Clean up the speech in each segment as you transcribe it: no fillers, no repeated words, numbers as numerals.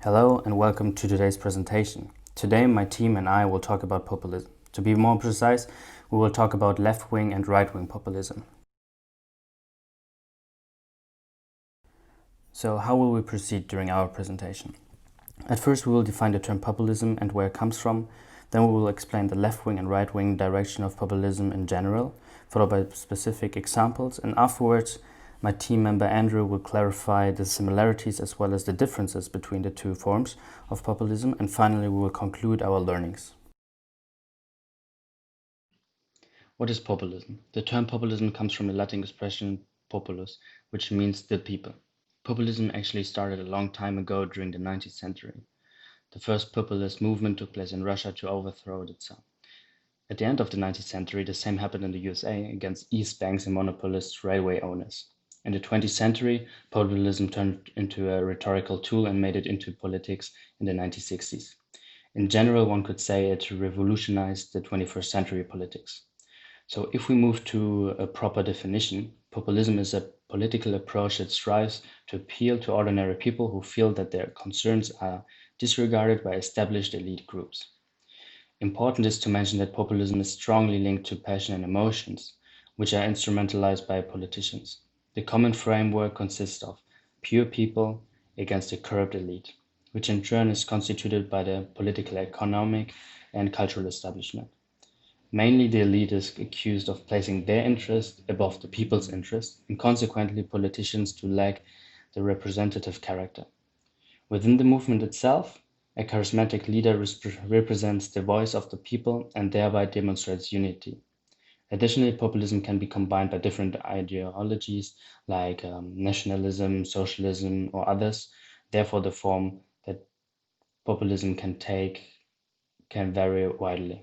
Hello and welcome to today's presentation. Today my team and I will talk about populism. To be more precise, we will talk about left-wing and right-wing populism. So how will we proceed during our presentation? At first we will define the term populism and where it comes from. Then we will explain the left-wing and right-wing direction of populism in general, followed by specific examples, and afterwards my team member Andrew will clarify the similarities as well as the differences between the two forms of populism, and finally we will conclude our learnings. What is populism? The term populism comes from the Latin expression populus, which means the people. Populism actually started a long time ago during the 19th century. The first populist movement took place in Russia to overthrow the Tsar. At the end of the 19th century, the same happened in the USA against East banks and monopolist railway owners. In the 20th century, populism turned into a rhetorical tool and made it into politics in the 1960s. In general, one could say it revolutionized the 21st century politics. So if we move to a proper definition, populism is a political approach that strives to appeal to ordinary people who feel that their concerns are disregarded by established elite groups. Important is to mention that populism is strongly linked to passion and emotions, which are instrumentalized by politicians. The common framework consists of pure people against a corrupt elite, which in turn is constituted by the political, economic, and cultural establishment. Mainly, the elite is accused of placing their interest above the people's interest, and consequently politicians to lack the representative character. Within the movement itself, a charismatic leader represents the voice of the people and thereby demonstrates unity. Additionally, populism can be combined by different ideologies like nationalism, socialism, or others. Therefore, the form that populism can take can vary widely.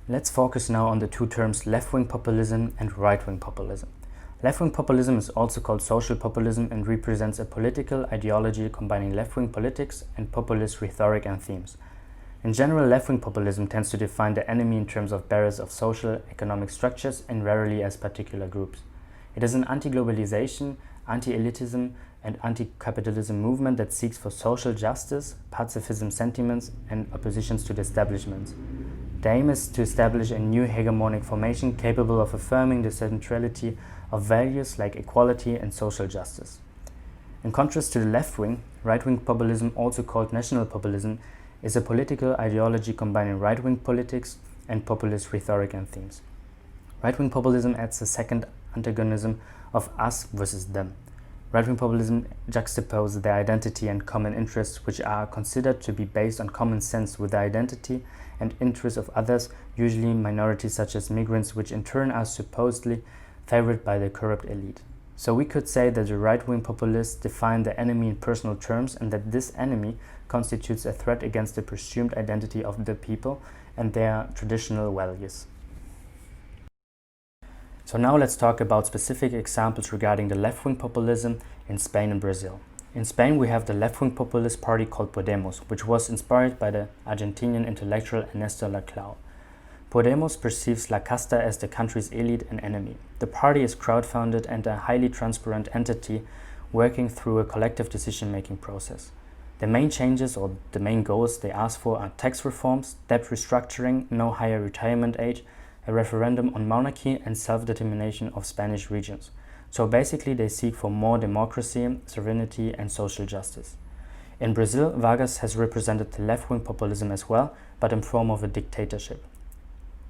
Let's focus now on the two terms left-wing populism and right-wing populism. Left-wing populism is also called social populism and represents a political ideology combining left-wing politics and populist rhetoric and themes. In general, left-wing populism tends to define the enemy in terms of barriers of social, economic structures and rarely as particular groups. It is an anti-globalization, anti-elitism and anti-capitalism movement that seeks for social justice, pacifism sentiments and oppositions to the establishment. The aim is to establish a new hegemonic formation capable of affirming the centrality of values like equality and social justice. In contrast to the left wing, right-wing populism, also called national populism, is a political ideology combining right-wing politics and populist rhetoric and themes. Right-wing populism adds a second antagonism of us versus them. Right-wing populism juxtaposes their identity and common interests, which are considered to be based on common sense, with the identity and interests of others, usually minorities such as migrants, which in turn are supposedly favored by the corrupt elite. So we could say that the right-wing populists define the enemy in personal terms and that this enemy constitutes a threat against the presumed identity of the people and their traditional values. So now let's talk about specific examples regarding the left-wing populism in Spain and Brazil. In Spain we have the left-wing populist party called Podemos, which was inspired by the Argentinian intellectual Ernesto Laclau. Podemos perceives La Casta as the country's elite and enemy. The party is crowd-funded and a highly transparent entity working through a collective decision-making process. The main changes or the main goals they ask for are tax reforms, debt restructuring, no higher retirement age, a referendum on monarchy and self-determination of Spanish regions. So basically they seek for more democracy, sovereignty and social justice. In Brazil, Vargas has represented the left-wing populism as well, but in form of a dictatorship.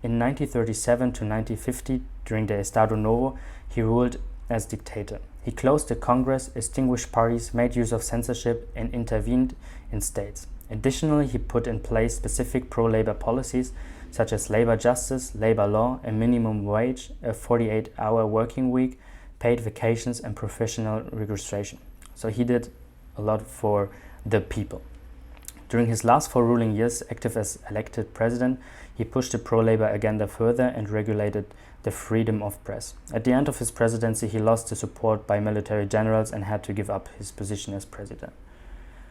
In 1937 to 1950, during the Estado Novo, he ruled as dictator. He closed the Congress, extinguished parties, made use of censorship, and intervened in states. Additionally, he put in place specific pro-labor policies such as labor justice, labor law, a minimum wage, a 48-hour working week, paid vacations, and professional registration. So he did a lot for the people. During his last 4 ruling years, active as elected president, he pushed the pro-labor agenda further and regulated the freedom of press. At the end of his presidency, he lost the support by military generals and had to give up his position as president.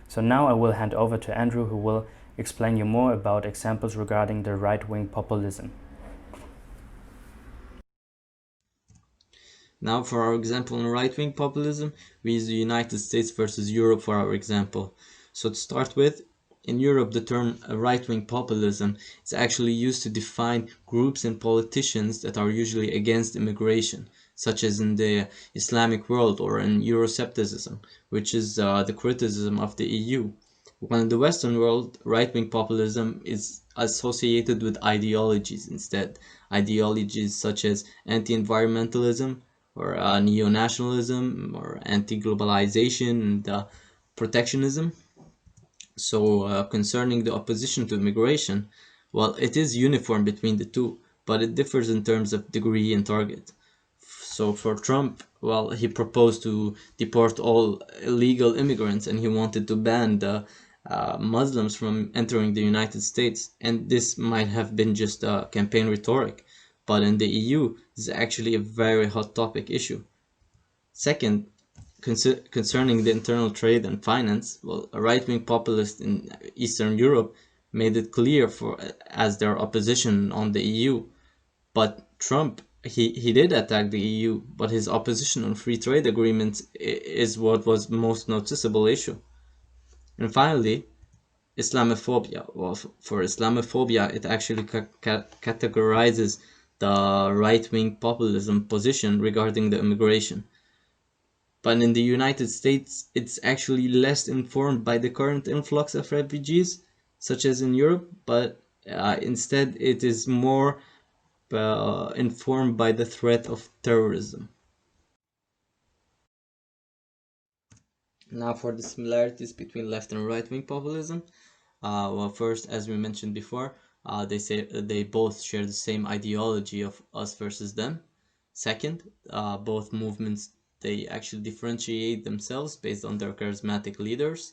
So now I will hand over to Andrew, who will explain you more about examples regarding the right-wing populism. Now, for our example in right wing populism, we use the United States versus Europe for our example. So, to start with, in Europe, the term right wing populism is actually used to define groups and politicians that are usually against immigration, such as in the Islamic world or in Euroscepticism, which is the criticism of the EU. While in the Western world, right wing populism is associated with ideologies instead. Ideologies such as anti environmentalism, or neo nationalism, or anti globalization, and protectionism. So, concerning the opposition to immigration, well, it is uniform between the two, but it differs in terms of degree and target. So, for Trump, well, he proposed to deport all illegal immigrants and he wanted to ban the Muslims from entering the United States. And this might have been just a campaign rhetoric, but in the EU, this is actually a very hot topic issue. Second, concerning the internal trade and finance, well, a right-wing populist in Eastern Europe made it clear for as their opposition on the EU. But Trump, he did attack the EU, but his opposition on free trade agreements is what was most noticeable issue. And finally, Islamophobia. Well, for Islamophobia, it actually categorizes the right-wing populism position regarding the immigration. But in the United States, it's actually less informed by the current influx of refugees, such as in Europe, but instead it is more informed by the threat of terrorism. Now, for the similarities between left and right wing populism, well, first, as we mentioned before, they say they both share the same ideology of us versus them. Second, both movements they actually differentiate themselves based on their charismatic leaders.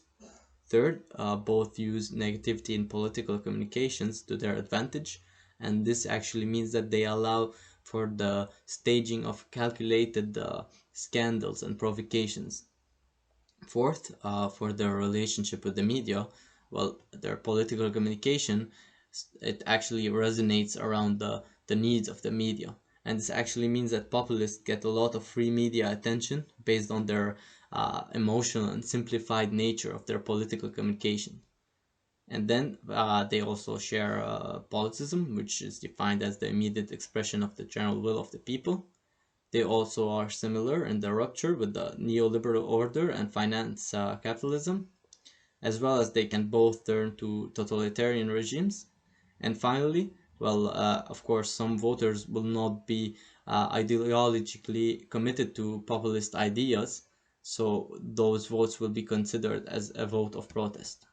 Third, both use negativity in political communications to their advantage, and this actually means that they allow for the staging of calculated scandals and provocations. Fourth, for their relationship with the media, well, their political communication, it actually resonates around the needs of the media. And this actually means that populists get a lot of free media attention based on their emotional and simplified nature of their political communication. And then they also share politism, which is defined as the immediate expression of the general will of the people. They also are similar in their rupture with the neoliberal order and finance capitalism, as well as they can both turn to totalitarian regimes. And finally, well, of course, some voters will not be ideologically committed to populist ideas, so those votes will be considered as a vote of protest.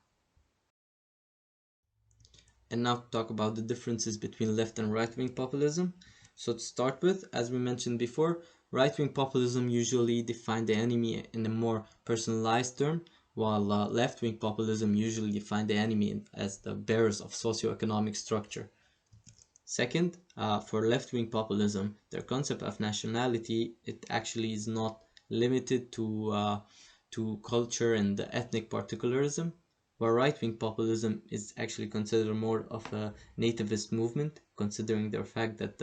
And now to talk about the differences between left and right wing populism. So, to start with, as we mentioned before, right wing populism usually define the enemy in a more personalized term, while left wing populism usually define the enemy as the bearers of socioeconomic structure. Second, for left-wing populism, their concept of nationality it actually is not limited to culture and ethnic particularism, while right-wing populism is actually considered more of a nativist movement, considering their fact that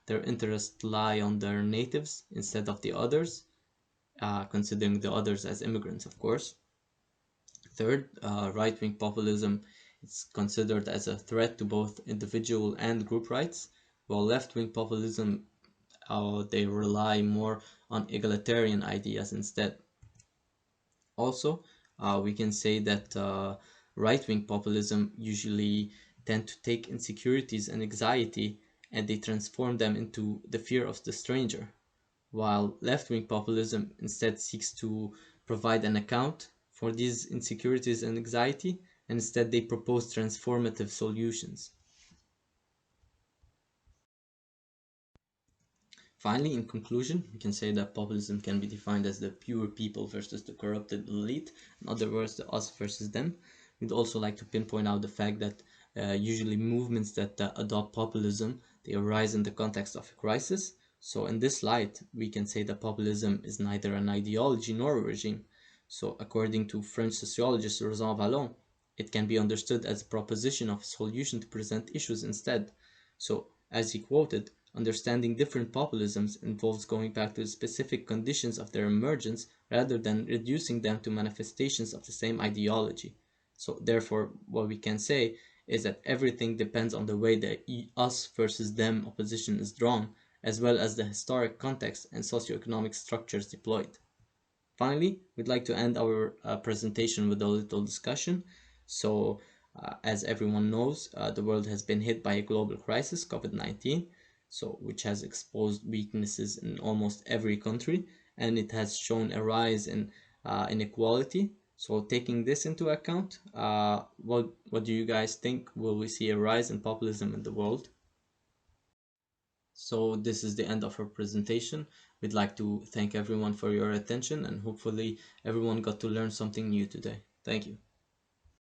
their interests lie on their natives instead of the others, considering the others as immigrants, of course. Third, right-wing populism is considered as a threat to both individual and group rights, while left-wing populism they rely more on egalitarian ideas instead. Also, we can say that right-wing populism usually tend to take insecurities and anxiety and they transform them into the fear of the stranger, while left-wing populism instead seeks to provide an account for these insecurities and anxiety, and instead they propose transformative solutions. Finally, in conclusion, we can say that populism can be defined as the pure people versus the corrupted elite. In other words, the us versus them. We'd also like to pinpoint out the fact that usually movements that adopt populism, they arise in the context of a crisis. So in this light, we can say that populism is neither an ideology nor a regime. So according to French sociologist Rosan Vallon, it can be understood as a proposition of a solution to present issues instead. So as he quoted, Understanding different populisms involves going back to the specific conditions of their emergence rather than reducing them to manifestations of the same ideology. So, therefore, what we can say is that everything depends on the way the us versus them opposition is drawn, as well as the historic context and socioeconomic structures deployed. Finally, we'd like to end our presentation with a little discussion. So, as everyone knows, the world has been hit by a global crisis, COVID-19, so which has exposed weaknesses in almost every country, and it has shown a rise in inequality. So, taking this into account, what do you guys think? Will we see a rise in populism in the world? So this is the end of our presentation. We'd like to thank everyone for your attention and hopefully everyone got to learn something new today. Thank you.